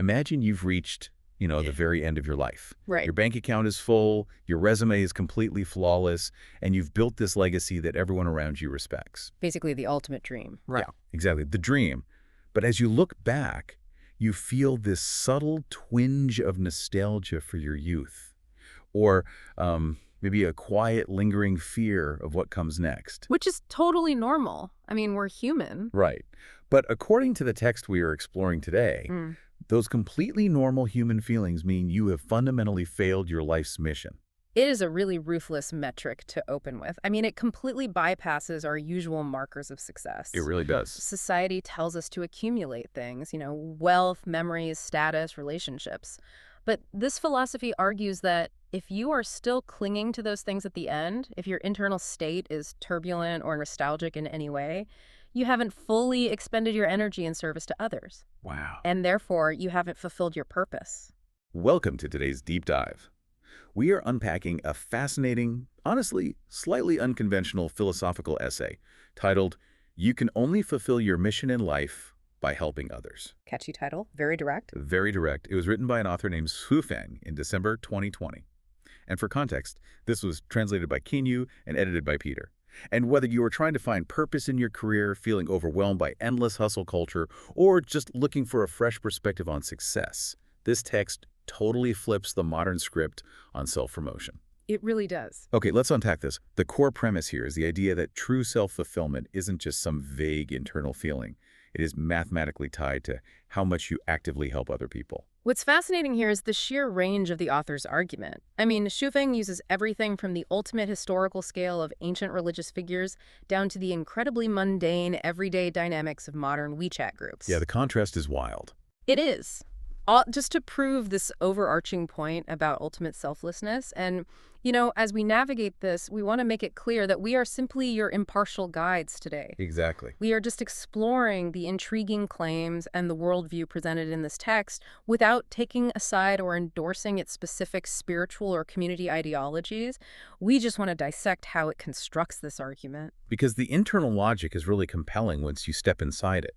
Imagine you've reached, the very end of your life. Right. Your bank account is full, your resume is completely flawless, and you've built this legacy that everyone around you respects. Basically the ultimate dream. Right. Yeah, exactly. The dream. But as you look back, you feel this subtle twinge of nostalgia for your youth. Or maybe a quiet, lingering fear of what comes next. Which is totally normal. I mean, we're human. Right. But according to the text we are exploring today, those completely normal human feelings mean you have fundamentally failed your life's mission. It is a really ruthless metric to open with. I mean, it completely bypasses our usual markers of success. It really does. Society tells us to accumulate things, wealth, memories, status, relationships. But this philosophy argues that if you are still clinging to those things at the end, if your internal state is turbulent or nostalgic in any way, you haven't fully expended your energy in service to others. Wow. And therefore, you haven't fulfilled your purpose. Welcome to today's deep dive. We are unpacking a fascinating, honestly, slightly unconventional philosophical essay titled, "You Can Only Fulfill Your Mission in Life by Helping Others." Catchy title, very direct. Very direct. It was written by an author named Su Feng in December 2020. And for context, this was translated by Kinyu and edited by Peter. And whether you are trying to find purpose in your career, feeling overwhelmed by endless hustle culture, or just looking for a fresh perspective on success, this text totally flips the modern script on self-promotion. It really does. Okay, let's unpack this. The core premise here is the idea that true self-fulfillment isn't just some vague internal feeling. It is mathematically tied to how much you actively help other people. What's fascinating here is the sheer range of the author's argument. I mean, Xu Feng uses everything from the ultimate historical scale of ancient religious figures down to the incredibly mundane, everyday dynamics of modern WeChat groups. Yeah, the contrast is wild. It is. Just to prove this overarching point about ultimate selflessness. And, as we navigate this, we want to make it clear that we are simply your impartial guides today. Exactly. We are just exploring the intriguing claims and the worldview presented in this text without taking a side or endorsing its specific spiritual or community ideologies. We just want to dissect how it constructs this argument. Because the internal logic is really compelling once you step inside it.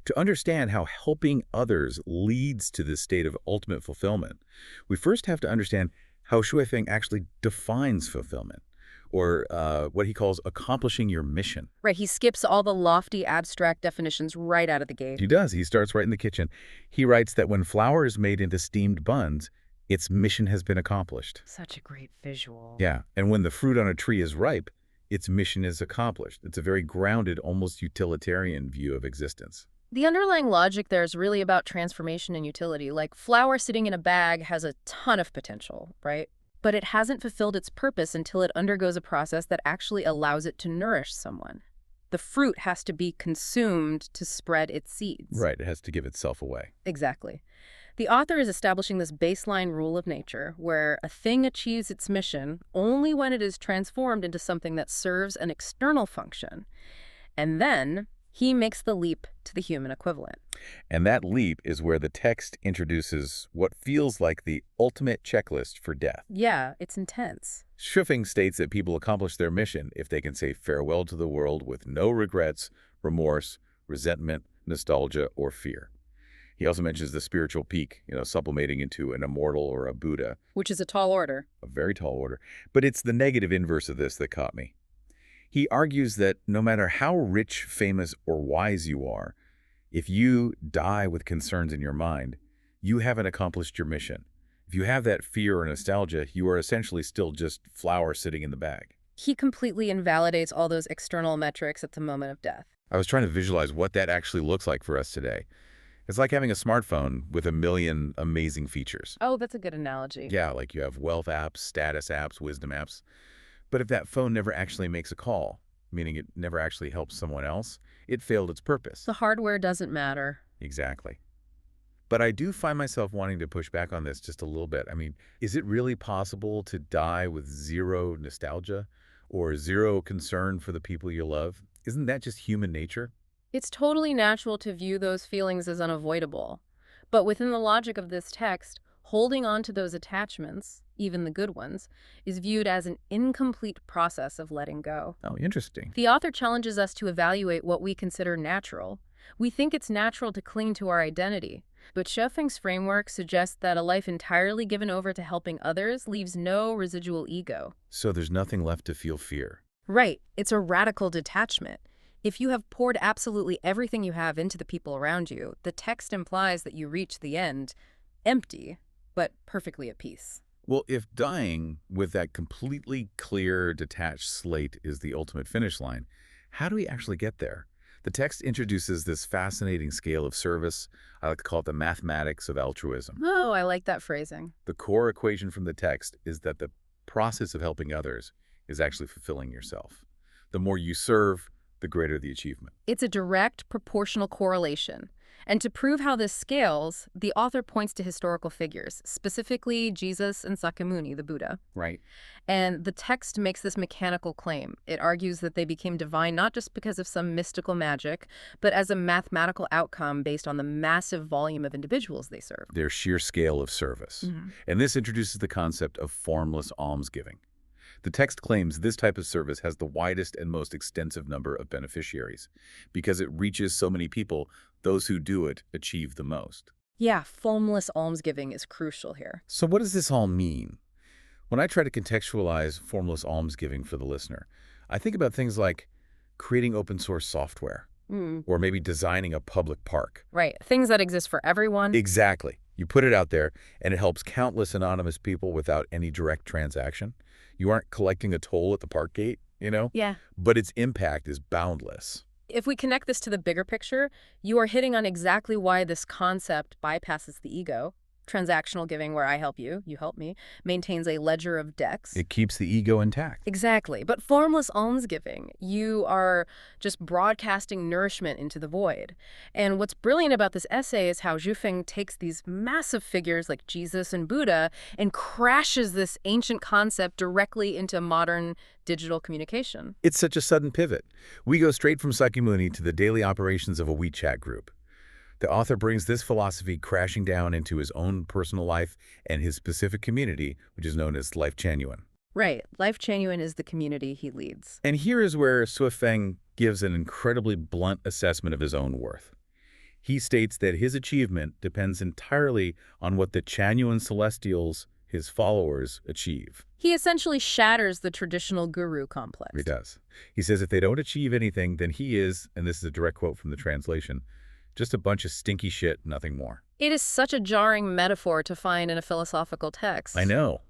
To understand how helping others leads to this state of ultimate fulfillment, we first have to understand how Xu Feng actually defines fulfillment, or what he calls accomplishing your mission. Right, he skips all the lofty, abstract definitions right out of the gate. He does. He starts right in the kitchen. He writes that when flour is made into steamed buns, its mission has been accomplished. Such a great visual. Yeah, and when the fruit on a tree is ripe, its mission is accomplished. It's a very grounded, almost utilitarian view of existence. The underlying logic there is really about transformation and utility. Like, flour sitting in a bag has a ton of potential, right? But it hasn't fulfilled its purpose until it undergoes a process that actually allows it to nourish someone. The fruit has to be consumed to spread its seeds. Right, it has to give itself away. Exactly. The author is establishing this baseline rule of nature where a thing achieves its mission only when it is transformed into something that serves an external function. And then he makes the leap to the human equivalent. And that leap is where the text introduces what feels like the ultimate checklist for death. Yeah, it's intense. Xu Feng states that people accomplish their mission if they can say farewell to the world with no regrets, remorse, resentment, nostalgia, or fear. He also mentions the spiritual peak, sublimating into an immortal or a Buddha. Which is a tall order. A very tall order. But it's the negative inverse of this that caught me. He argues that no matter how rich, famous, or wise you are, if you die with concerns in your mind, you haven't accomplished your mission. If you have that fear or nostalgia, you are essentially still just flour sitting in the bag. He completely invalidates all those external metrics at the moment of death. I was trying to visualize what that actually looks like for us today. It's like having a smartphone with a million amazing features. Oh, that's a good analogy. Yeah, like you have wealth apps, status apps, wisdom apps. But if that phone never actually makes a call, meaning it never actually helps someone else, it failed its purpose. The hardware doesn't matter. Exactly. But I do find myself wanting to push back on this just a little bit. I mean, is it really possible to die with zero nostalgia or zero concern for the people you love? Isn't that just human nature? It's totally natural to view those feelings as unavoidable. But within the logic of this text, holding on to those attachments, even the good ones, is viewed as an incomplete process of letting go. Oh, interesting. The author challenges us to evaluate what we consider natural. We think it's natural to cling to our identity, But Shefeng's framework suggests that a life entirely given over to helping others leaves no residual ego. So there's nothing left to feel fear. Right, it's a radical detachment. If you have poured absolutely everything you have into the people around you, the text implies that you reach the end empty, but perfectly at peace. Well, if dying with that completely clear, detached slate is the ultimate finish line, how do we actually get there? The text introduces this fascinating scale of service. I like to call it the mathematics of altruism. Oh, I like that phrasing. The core equation from the text is that the process of helping others is actually fulfilling yourself. The more you serve, the greater the achievement. It's a direct proportional correlation. And to prove how this scales, the author points to historical figures, specifically Jesus and Sakyamuni, the Buddha. Right. And the text makes this mechanical claim. It argues that they became divine not just because of some mystical magic, but as a mathematical outcome based on the massive volume of individuals they served. Their sheer scale of service. And this introduces the concept of formless almsgiving. The text claims this type of service has the widest and most extensive number of beneficiaries. Because it reaches so many people, those who do it achieve the most. Yeah, formless almsgiving is crucial here. So what does this all mean? When I try to contextualize formless almsgiving for the listener, I think about things like creating open source software, or maybe designing a public park. Right, things that exist for everyone. Exactly. You put it out there, and it helps countless anonymous people without any direct transaction. You aren't collecting a toll at the park gate, Yeah. But its impact is boundless. If we connect this to the bigger picture, you are hitting on exactly why this concept bypasses the ego. Transactional giving, where I help you, you help me, maintains a ledger of decks. It keeps the ego intact. Exactly. But formless almsgiving, you are just broadcasting nourishment into the void. And what's brilliant about this essay is how Zhu takes these massive figures like Jesus and Buddha and crashes this ancient concept directly into modern digital communication. It's such a sudden pivot. We go straight from Sakyamuni to the daily operations of a WeChat group. The author brings this philosophy crashing down into his own personal life and his specific community, which is known as Lifechanyuan. Right. Lifechanyuan is the community he leads. And here is where Feng gives an incredibly blunt assessment of his own worth. He states that his achievement depends entirely on what the Chanyuan Celestials, his followers, achieve. He essentially shatters the traditional guru complex. He does. He says if they don't achieve anything, then he is, and this is a direct quote from the translation, just a bunch of stinky shit, nothing more. It is such a jarring metaphor to find in a philosophical text. I know,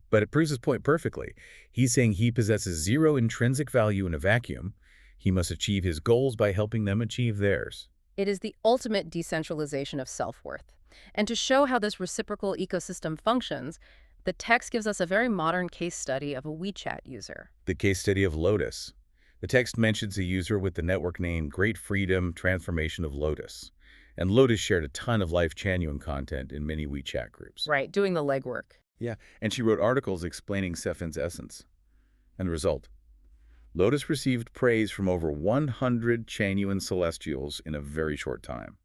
but it proves his point perfectly. He's saying he possesses zero intrinsic value in a vacuum. He must achieve his goals by helping them achieve theirs. It is the ultimate decentralization of self-worth. And to show how this reciprocal ecosystem functions, the text gives us a very modern case study of a WeChat user. The case study of Lotus. The text mentions a user with the network name Great Freedom Transformation of Lotus. And Lotus shared a ton of Lifechanyuan content in many WeChat groups. Right, doing the legwork. Yeah, and she wrote articles explaining Feng's essence. And the result? Lotus received praise from over 100 Chanyuan celestials in a very short time.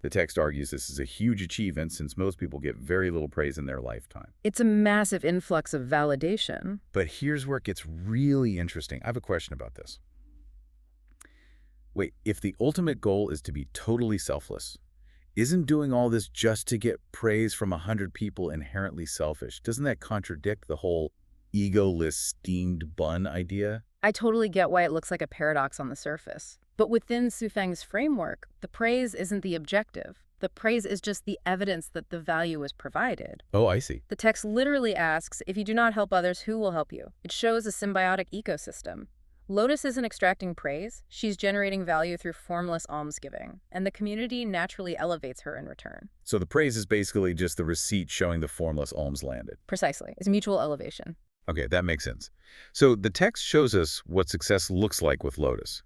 The text argues this is a huge achievement since most people get very little praise in their lifetime. It's a massive influx of validation. But here's where it gets really interesting. I have a question about this. Wait, if the ultimate goal is to be totally selfless, isn't doing all this just to get praise from 100 people inherently selfish? Doesn't that contradict the whole egoless steamed bun idea? I totally get why it looks like a paradox on the surface. But within Feng's framework, the praise isn't the objective. The praise is just the evidence that the value is provided. Oh, I see. The text literally asks, if you do not help others, who will help you? It shows a symbiotic ecosystem. Lotus isn't extracting praise. She's generating value through formless almsgiving, and the community naturally elevates her in return. So the praise is basically just the receipt showing the formless alms landed. Precisely. It's mutual elevation. Okay, that makes sense. So the text shows us what success looks like with Lotus.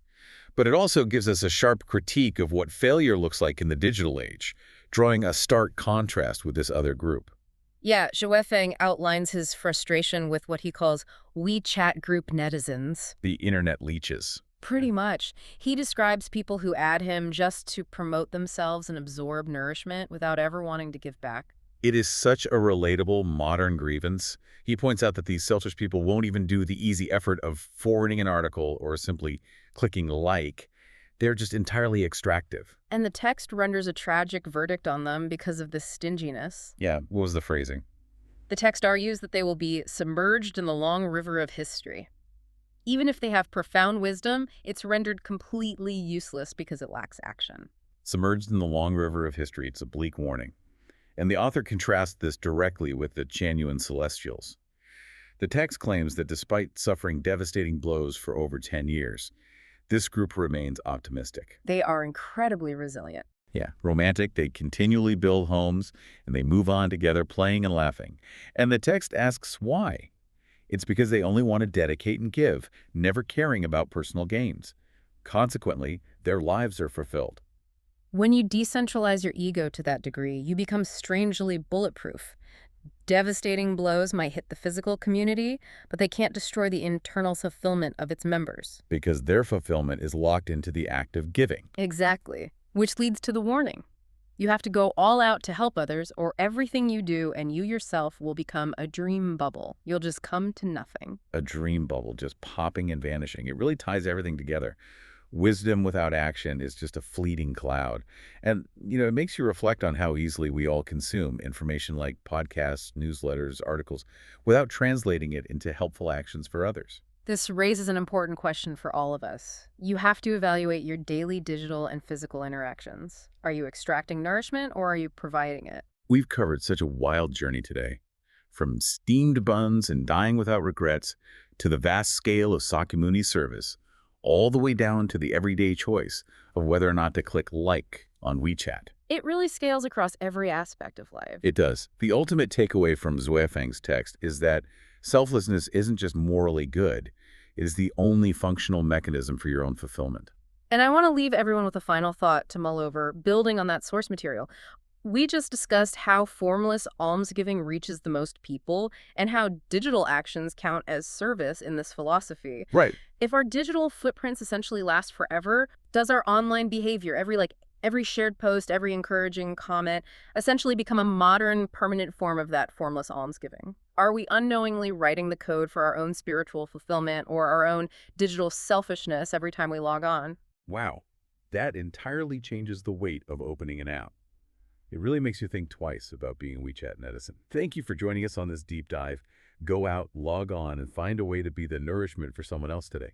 But it also gives us a sharp critique of what failure looks like in the digital age, drawing a stark contrast with this other group. Yeah, Feng outlines his frustration with what he calls WeChat group netizens. The internet leeches. Pretty much. He describes people who add him just to promote themselves and absorb nourishment without ever wanting to give back. It is such a relatable modern grievance. He points out that these selfish people won't even do the easy effort of forwarding an article or simply clicking like. They're just entirely extractive. And the text renders a tragic verdict on them because of this stinginess. Yeah, what was the phrasing? The text argues that they will be submerged in the long river of history. Even if they have profound wisdom, it's rendered completely useless because it lacks action. Submerged in the long river of history, it's a bleak warning. And the author contrasts this directly with the Chanyuan celestials. The text claims that despite suffering devastating blows for over 10 years, this group remains optimistic. They are incredibly resilient. Yeah, romantic, they continually build homes, and they move on together playing and laughing. And the text asks why. It's because they only want to dedicate and give, never caring about personal gains. Consequently, their lives are fulfilled. When you decentralize your ego to that degree, you become strangely bulletproof. Devastating blows might hit the physical community, but they can't destroy the internal fulfillment of its members. Because their fulfillment is locked into the act of giving. Exactly. Which leads to the warning. You have to go all out to help others, or everything you do and you yourself will become a dream bubble. You'll just come to nothing. A dream bubble just popping and vanishing. It really ties everything together. Wisdom without action is just a fleeting cloud. And, it makes you reflect on how easily we all consume information like podcasts, newsletters, articles, without translating it into helpful actions for others. This raises an important question for all of us. You have to evaluate your daily digital and physical interactions. Are you extracting nourishment or are you providing it? We've covered such a wild journey today. From steamed buns and dying without regrets to the vast scale of Sakyamuni's service, all the way down to the everyday choice of whether or not to click like on WeChat. It really scales across every aspect of life. It does. The ultimate takeaway from Zuefeng's text is that selflessness isn't just morally good, it is the only functional mechanism for your own fulfillment. And I want to leave everyone with a final thought to mull over, building on that source material. We just discussed how formless almsgiving reaches the most people and how digital actions count as service in this philosophy. Right. If our digital footprints essentially last forever, does our online behavior, every shared post, every encouraging comment, essentially become a modern, permanent form of that formless almsgiving? Are we unknowingly writing the code for our own spiritual fulfillment or our own digital selfishness every time we log on? Wow. That entirely changes the weight of opening an app. It really makes you think twice about being a WeChat netizen. Thank you for joining us on this deep dive. Go out, log on, and find a way to be the nourishment for someone else today.